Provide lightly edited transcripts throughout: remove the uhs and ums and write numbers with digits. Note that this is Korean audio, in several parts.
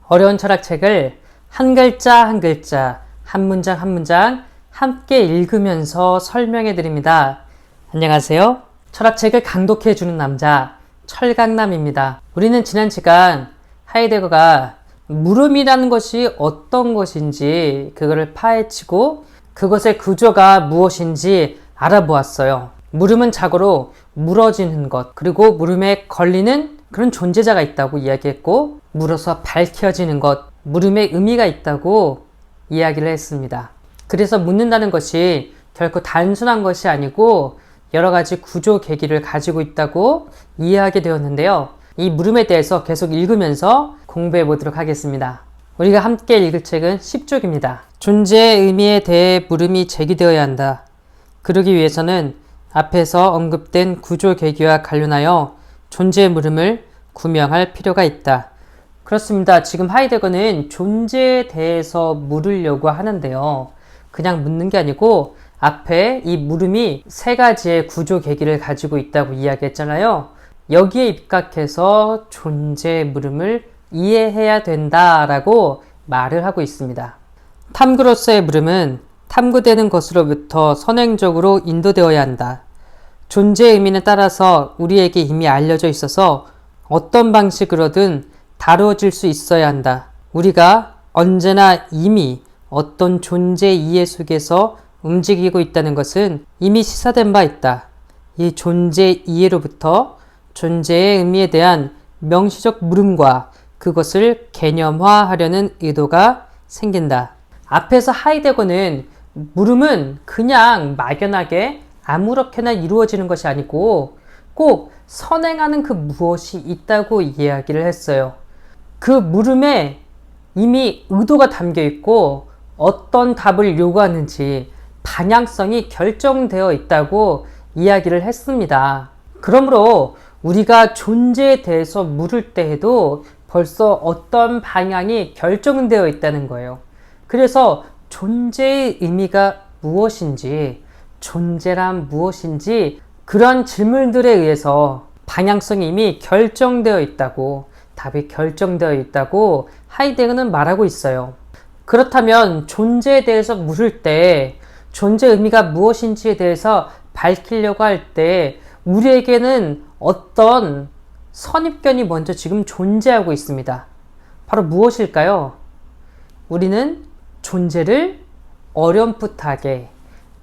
어려운 철학책을 한 글자 한 글자, 한 문장 한 문장 함께 읽으면서 설명해 드립니다. 안녕하세요. 철학책을 강독해주는 남자 철강남입니다. 우리는 지난 시간 하이데거가 물음이라는 것이 어떤 것인지 그거를 파헤치고 그것의 구조가 무엇인지 알아보았어요. 물음은 자고로 물어지는 것, 그리고 물음에 걸리는 그런 존재자가 있다고 이야기했고, 물어서 밝혀지는 것, 물음에 의미가 있다고 이야기를 했습니다. 그래서 묻는다는 것이 결코 단순한 것이 아니고 여러 가지 구조 계기를 가지고 있다고 이해하게 되었는데요. 이 물음에 대해서 계속 읽으면서 공부해 보도록 하겠습니다. 우리가 함께 읽을 책은 10쪽입니다. 존재의 의미에 대해 물음이 제기되어야 한다. 그러기 위해서는 앞에서 언급된 구조 계기와 관련하여 존재의 물음을 구명할 필요가 있다. 그렇습니다. 지금 하이데거는 존재에 대해서 물으려고 하는데요. 그냥 묻는 게 아니고 앞에 이 물음이 세 가지의 구조 계기를 가지고 있다고 이야기했잖아요. 여기에 입각해서 존재의 물음을 이해해야 된다라고 말을 하고 있습니다. 탐구로서의 물음은 탐구되는 것으로부터 선행적으로 인도되어야 한다. 존재의 의미는 따라서 우리에게 이미 알려져 있어서 어떤 방식으로든 다루어질 수 있어야 한다. 우리가 언제나 이미 어떤 존재 이해 속에서 움직이고 있다는 것은 이미 시사된 바 있다. 이 존재 이해로부터 존재의 의미에 대한 명시적 물음과 그것을 개념화하려는 의도가 생긴다. 앞에서 하이데거는 물음은 그냥 막연하게 아무렇게나 이루어지는 것이 아니고 꼭 선행하는 그 무엇이 있다고 이야기를 했어요. 그 물음에 이미 의도가 담겨 있고 어떤 답을 요구하는지 방향성이 결정되어 있다고 이야기를 했습니다. 그러므로 우리가 존재에 대해서 물을 때에도 벌써 어떤 방향이 결정되어 있다는 거예요. 그래서 존재의 의미가 무엇인지, 존재란 무엇인지 그런 질문들에 의해서 방향성이 이미 결정되어 있다고, 답이 결정되어 있다고 하이데거는 말하고 있어요. 그렇다면 존재에 대해서 물을 때 존재의 의미가 무엇인지에 대해서 밝히려고 할 때 우리에게는 어떤 선입견이 먼저 지금 존재하고 있습니다. 바로 무엇일까요? 우리는 존재를 어렴풋하게,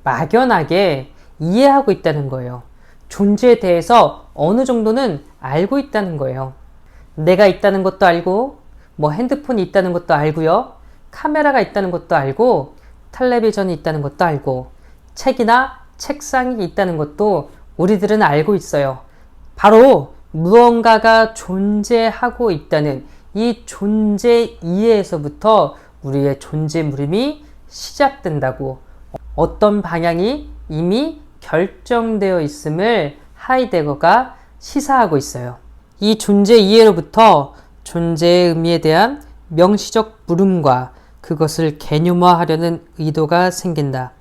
막연하게 이해하고 있다는 거예요. 존재에 대해서 어느 정도는 알고 있다는 거예요. 내가 있다는 것도 알고, 핸드폰이 있다는 것도 알고요. 카메라가 있다는 것도 알고, 텔레비전이 있다는 것도 알고, 책이나 책상이 있다는 것도 우리들은 알고 있어요. 바로 무언가가 존재하고 있다는 이 존재 이해에서부터 우리의 존재 물음이 시작된다고, 어떤 방향이 이미 결정되어 있음을 하이데거가 시사하고 있어요. 이 존재 이해로부터 존재의 의미에 대한 명시적 물음과 그것을 개념화하려는 의도가 생긴다.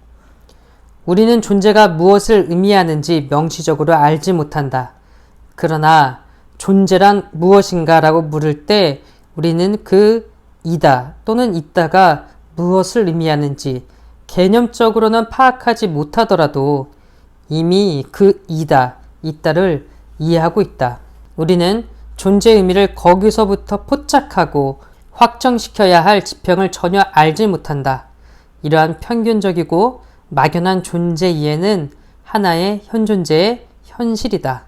우리는 존재가 무엇을 의미하는지 명시적으로 알지 못한다. 그러나 존재란 무엇인가 라고 물을 때 우리는 그 이다 또는 있다가 무엇을 의미하는지 개념적으로는 파악하지 못하더라도 이미 그 이다, 있다를 이해하고 있다. 우리는 존재의 의미를 거기서부터 포착하고 확정시켜야 할 지평을 전혀 알지 못한다. 이러한 평균적이고 막연한 존재 이해는 하나의 현존재의 현실이다.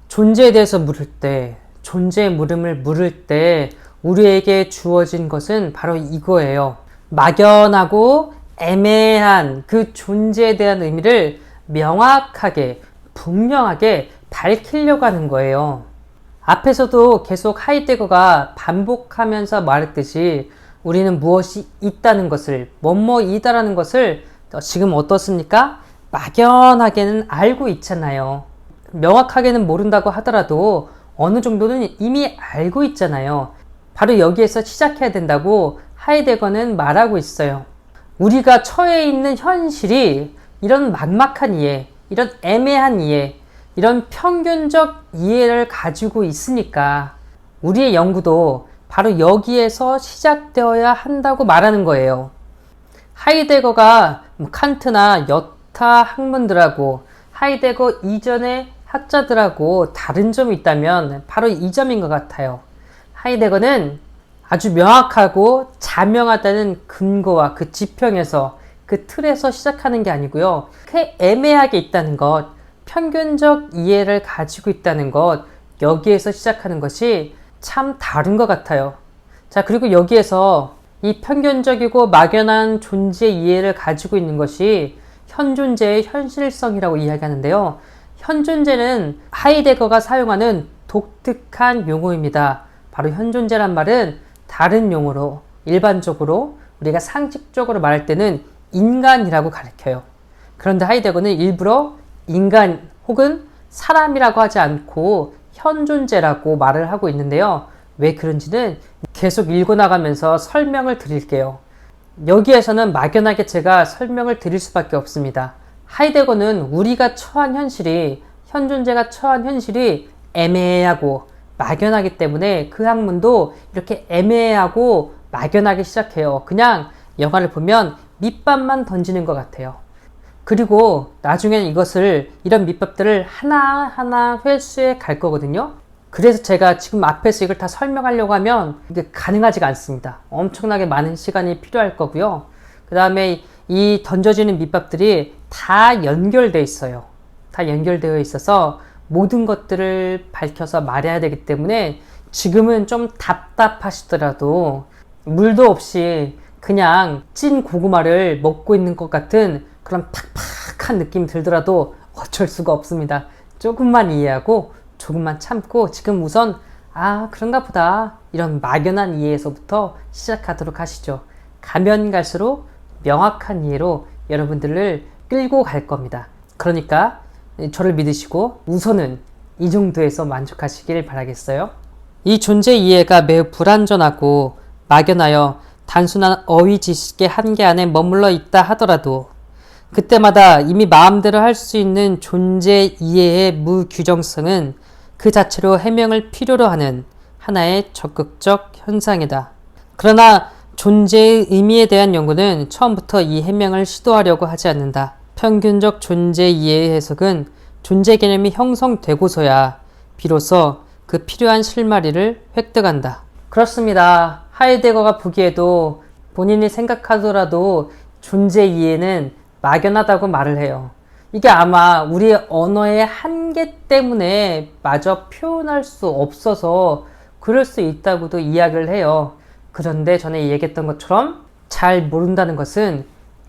존재에 대해서 물을 때, 존재의 물음을 물을 때 우리에게 주어진 것은 바로 이거예요. 막연하고 애매한 그 존재에 대한 의미를 명확하게, 분명하게 밝히려고 하는 거예요. 앞에서도 계속 하이데거가 반복하면서 말했듯이 우리는 무엇이 있다는 것을, 뭐뭐이다라는 것을 지금 어떻습니까? 막연하게는 알고 있잖아요. 명확하게는 모른다고 하더라도 어느 정도는 이미 알고 있잖아요. 바로 여기에서 시작해야 된다고 하이데거는 말하고 있어요. 우리가 처해 있는 현실이 이런 막막한 이해, 이런 애매한 이해, 이런 평균적 이해를 가지고 있으니까 우리의 연구도 바로 여기에서 시작되어야 한다고 말하는 거예요. 하이데거가 칸트나 여타 학문들하고 하이데거 이전의 학자들하고 다른 점이 있다면 바로 이 점인 것 같아요. 하이데거는 아주 명확하고 자명하다는 근거와 그 지평에서 그 틀에서 시작하는 게 아니고요. 그 애매하게 있다는 것, 평균적 이해를 가지고 있다는 것, 여기에서 시작하는 것이 참 다른 것 같아요. 자, 그리고 여기에서 이 평균적이고 막연한 존재 이해를 가지고 있는 것이 현존재의 현실성이라고 이야기하는데요. 현존재는 하이데거가 사용하는 독특한 용어입니다. 바로 현존재란 말은 다른 용어로 일반적으로 우리가 상식적으로 말할 때는 인간이라고 가르쳐요. 그런데 하이데거는 일부러 인간 혹은 사람이라고 하지 않고 현존재라고 말을 하고 있는데요. 왜 그런지는 계속 읽어나가면서 설명을 드릴게요. 여기에서는 막연하게 제가 설명을 드릴 수밖에 없습니다. 하이데거는 우리가 처한 현실이, 현존재가 처한 현실이 애매하고 막연하기 때문에 그 학문도 이렇게 애매하고 막연하게 시작해요. 그냥 영화를 보면 밑밥만 던지는 것 같아요. 그리고 나중에는 이런 밑밥들을 하나하나 회수해 갈 거거든요. 그래서 제가 지금 앞에서 이걸 다 설명하려고 하면 이게 가능하지가 않습니다. 엄청나게 많은 시간이 필요할 거고요. 그 다음에 이 던져지는 밑밥들이 다 연결되어 있어요. 다 연결되어 있어서 모든 것들을 밝혀서 말해야 되기 때문에 지금은 좀 답답하시더라도 물도 없이 그냥 찐 고구마를 먹고 있는 것 같은 그런 팍팍한 느낌이 들더라도 어쩔 수가 없습니다. 조금만 이해하고 조금만 참고 지금 우선 그런가 보다 이런 막연한 이해에서부터 시작하도록 하시죠. 가면 갈수록 명확한 이해로 여러분들을 끌고 갈 겁니다. 그러니까 저를 믿으시고 우선은 이 정도에서 만족하시길 바라겠어요. 이 존재 이해가 매우 불완전하고 막연하여 단순한 어휘 지식의 한계 안에 머물러 있다 하더라도 그때마다 이미 마음대로 할 수 있는 존재 이해의 무규정성은 그 자체로 해명을 필요로 하는 하나의 적극적 현상이다. 그러나 존재의 의미에 대한 연구는 처음부터 이 해명을 시도하려고 하지 않는다. 평균적 존재 이해의 해석은 존재 개념이 형성되고서야 비로소 그 필요한 실마리를 획득한다. 그렇습니다. 하이데거가 보기에도 본인이 생각하더라도 존재 이해는 막연하다고 말을 해요. 이게 아마 우리의 언어의 한계 때문에 마저 표현할 수 없어서 그럴 수 있다고도 이야기를 해요. 그런데 전에 얘기했던 것처럼 잘 모른다는 것은,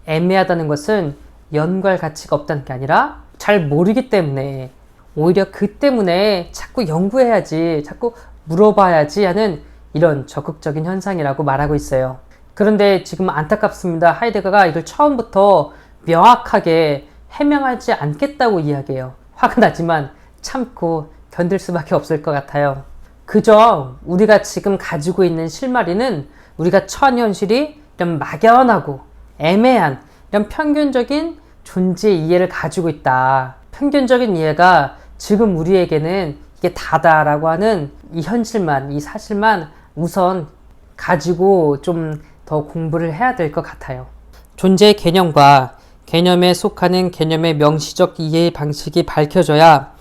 애매하다는 것은 연구할 가치가 없다는 게 아니라 잘 모르기 때문에, 오히려 그 때문에 자꾸 연구해야지, 자꾸 물어봐야지 하는 이런 적극적인 현상이라고 말하고 있어요. 그런데 지금 안타깝습니다. 하이데거가 이걸 처음부터 명확하게 해명하지 않겠다고 이야기해요. 화가 나지만 참고 견딜 수밖에 없을 것 같아요. 그저 우리가 지금 가지고 있는 실마리는 우리가 처한 현실이 이런 막연하고 애매한 이런 평균적인 존재 이해를 가지고 있다. 평균적인 이해가 지금 우리에게는 이게 다다라고 하는 이 현실만, 이 사실만 우선 가지고 좀 더 공부를 해야 될 것 같아요. 존재의 개념과 개념에 속하는 개념의 명시적 이해 방식이 밝혀져야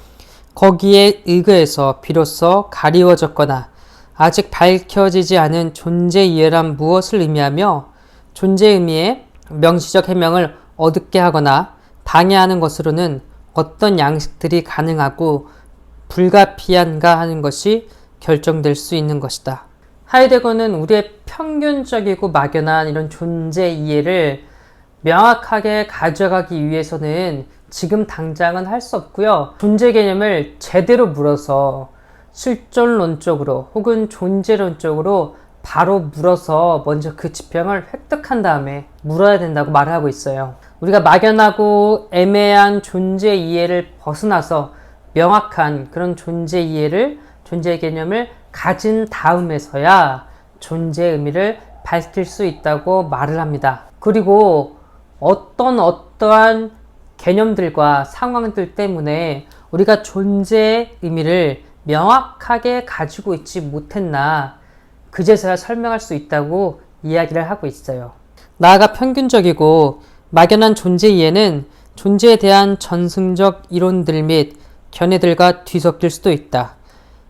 거기에 의거해서 비로소 가리워졌거나 아직 밝혀지지 않은 존재 이해란 무엇을 의미하며 존재 의미의 명시적 해명을 어둡게 하거나 방해하는 것으로는 어떤 양식들이 가능하고 불가피한가 하는 것이 결정될 수 있는 것이다. 하이데거는 우리의 평균적이고 막연한 이런 존재 이해를 명확하게 가져가기 위해서는 지금 당장은 할 수 없고요. 존재 개념을 제대로 물어서 실존론적으로 혹은 존재론적으로 바로 물어서 먼저 그 지평을 획득한 다음에 물어야 된다고 말을 하고 있어요. 우리가 막연하고 애매한 존재 이해를 벗어나서 명확한 그런 존재 이해를, 존재 개념을 가진 다음에서야 존재의 의미를 밝힐 수 있다고 말을 합니다. 그리고 어떠한 개념들과 상황들 때문에 우리가 존재의 의미를 명확하게 가지고 있지 못했나, 그제서야 설명할 수 있다고 이야기를 하고 있어요. 나아가 평균적이고 막연한 존재 이해는 존재에 대한 전승적 이론들 및 견해들과 뒤섞일 수도 있다.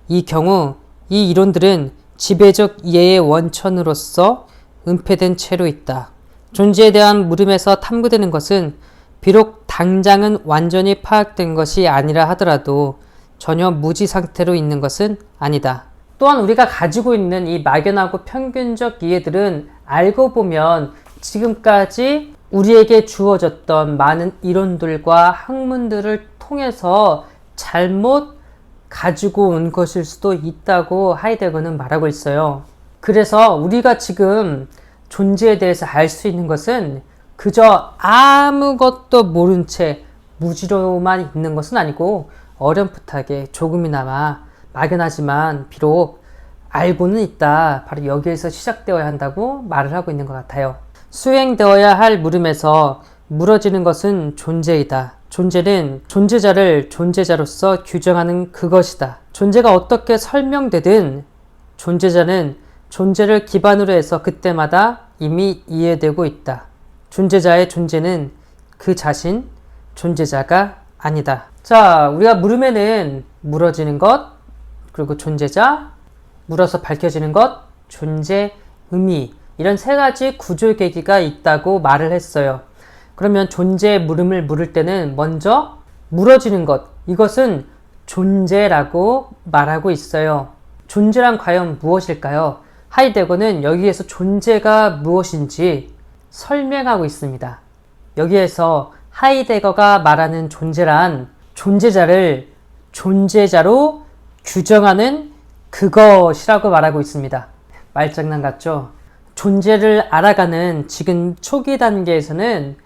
이 경우 이 이론들은 지배적 이해의 원천으로서 은폐된 채로 있다. 존재에 대한 물음에서 탐구되는 것은 비록 당장은 완전히 파악된 것이 아니라 하더라도 전혀 무지 상태로 있는 것은 아니다. 또한 우리가 가지고 있는 이 막연하고 평균적 이해들은 알고 보면 지금까지 우리에게 주어졌던 많은 이론들과 학문들을 통해서 잘못 가지고 온 것일 수도 있다고 하이데거는 말하고 있어요. 그래서 우리가 지금 존재에 대해서 알 수 있는 것은 그저 아무것도 모른 채 무지로만 있는 것은 아니고 어렴풋하게 조금이나마 막연하지만 비록 알고는 있다. 바로 여기에서 시작되어야 한다고 말을 하고 있는 것 같아요. 수행되어야 할 물음에서 물어지는 것은 존재이다. 존재는 존재자를 존재자로서 규정하는 그것이다. 존재가 어떻게 설명되든 존재자는 존재를 기반으로 해서 그때마다 이미 이해되고 있다. 존재자의 존재는 그 자신, 존재자가 아니다. 자, 우리가 물음에는 물어지는 것, 그리고 존재자, 물어서 밝혀지는 것, 존재, 의미, 이런 세 가지 구조 계기가 있다고 말을 했어요. 그러면 존재의 물음을 물을 때는 먼저 물어지는 것, 이것은 존재라고 말하고 있어요. 존재란 과연 무엇일까요? 하이데거는 여기에서 존재가 무엇인지 설명하고 있습니다. 여기에서 하이데거가 말하는 존재란 존재자를 존재자로 규정하는 그것이라고 말하고 있습니다. 말장난 같죠? 존재를 알아가는 지금 초기 단계에서는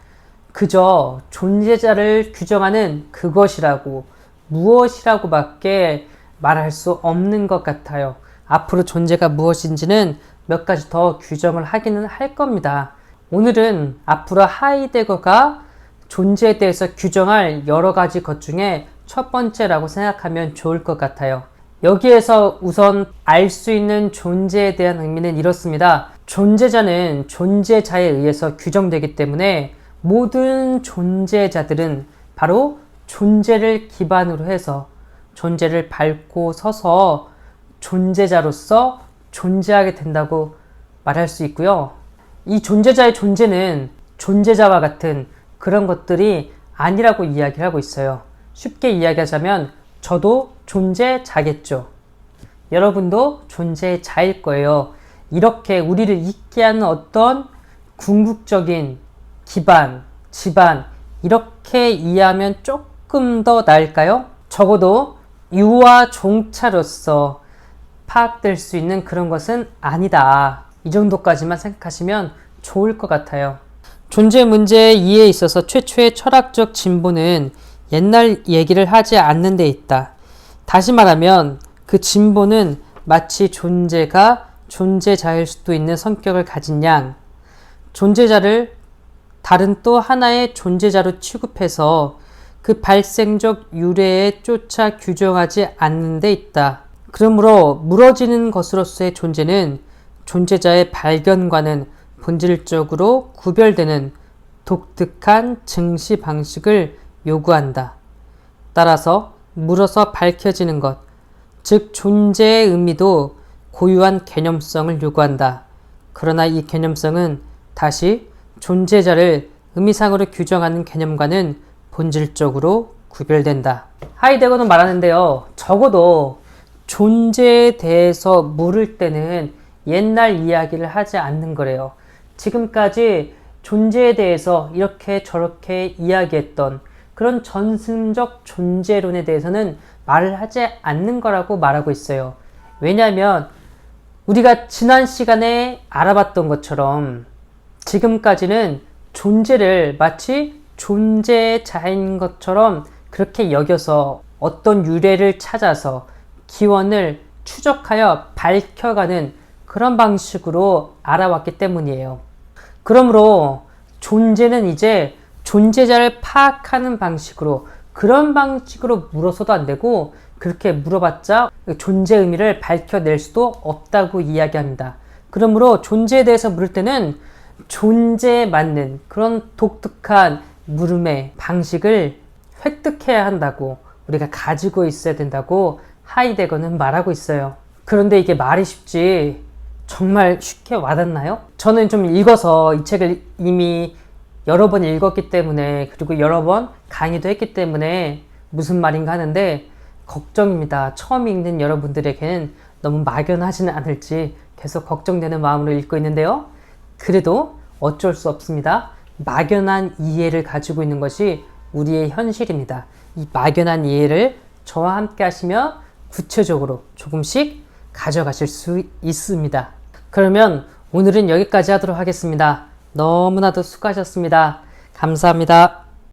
그저 존재자를 규정하는 그것이라고 무엇이라고 밖에 말할 수 없는 것 같아요. 앞으로 존재가 무엇인지는 몇 가지 더 규정을 하기는 할 겁니다. 오늘은 앞으로 하이데거가 존재에 대해서 규정할 여러 가지 것 중에 첫 번째라고 생각하면 좋을 것 같아요. 여기에서 우선 알 수 있는 존재에 대한 의미는 이렇습니다. 존재자는 존재자에 의해서 규정되기 때문에 모든 존재자들은 바로 존재를 기반으로 해서 존재를 밟고 서서 존재자로서 존재하게 된다고 말할 수 있고요. 이 존재자의 존재는 존재자와 같은 그런 것들이 아니라고 이야기를 하고 있어요. 쉽게 이야기하자면 저도 존재자겠죠. 여러분도 존재자일 거예요. 이렇게 우리를 있게 하는 어떤 궁극적인 기반, 지반, 이렇게 이해하면 조금 더 나을까요? 적어도 유와 종차로서 파악될 수 있는 그런 것은 아니다. 이 정도까지만 생각하시면 좋을 것 같아요. 존재 문제의 이해에 있어서 최초의 철학적 진보는 옛날 얘기를 하지 않는 데 있다. 다시 말하면 그 진보는 마치 존재가 존재자일 수도 있는 성격을 가진 양, 존재자를 다른 또 하나의 존재자로 취급해서 그 발생적 유래에 쫓아 규정하지 않는 데 있다. 그러므로 물어지는 것으로서의 존재는 존재자의 발견과는 본질적으로 구별되는 독특한 증시 방식을 요구한다. 따라서 물어서 밝혀지는 것, 즉 존재의 의미도 고유한 개념성을 요구한다. 그러나 이 개념성은 다시 존재자를 의미상으로 규정하는 개념과는 본질적으로 구별된다. 하이데거는 말하는데요. 적어도 존재에 대해서 물을 때는 옛날 이야기를 하지 않는 거래요. 지금까지 존재에 대해서 이렇게 저렇게 이야기했던 그런 전승적 존재론에 대해서는 말을 하지 않는 거라고 말하고 있어요. 왜냐하면 우리가 지난 시간에 알아봤던 것처럼 지금까지는 존재를 마치 존재자인 것처럼 그렇게 여겨서 어떤 유래를 찾아서 기원을 추적하여 밝혀가는 그런 방식으로 알아왔기 때문이에요. 그러므로 존재는 이제 존재자를 파악하는 방식으로, 그런 방식으로 물어서도 안 되고 그렇게 물어봤자 존재 의미를 밝혀낼 수도 없다고 이야기합니다. 그러므로 존재에 대해서 물을 때는 존재에 맞는 그런 독특한 물음의 방식을 획득해야 한다고, 우리가 가지고 있어야 된다고 하이데거는 말하고 있어요. 그런데 이게 말이 쉽지 정말 쉽게 와닿나요? 저는 좀 읽어서 이 책을 이미 여러 번 읽었기 때문에, 그리고 여러 번 강의도 했기 때문에 무슨 말인가 하는데 걱정입니다. 처음 읽는 여러분들에게는 너무 막연하지는 않을지 계속 걱정되는 마음으로 읽고 있는데요. 그래도 어쩔 수 없습니다. 막연한 이해를 가지고 있는 것이 우리의 현실입니다. 이 막연한 이해를 저와 함께 하시면 구체적으로 조금씩 가져가실 수 있습니다. 그러면 오늘은 여기까지 하도록 하겠습니다. 너무나도 수고하셨습니다. 감사합니다.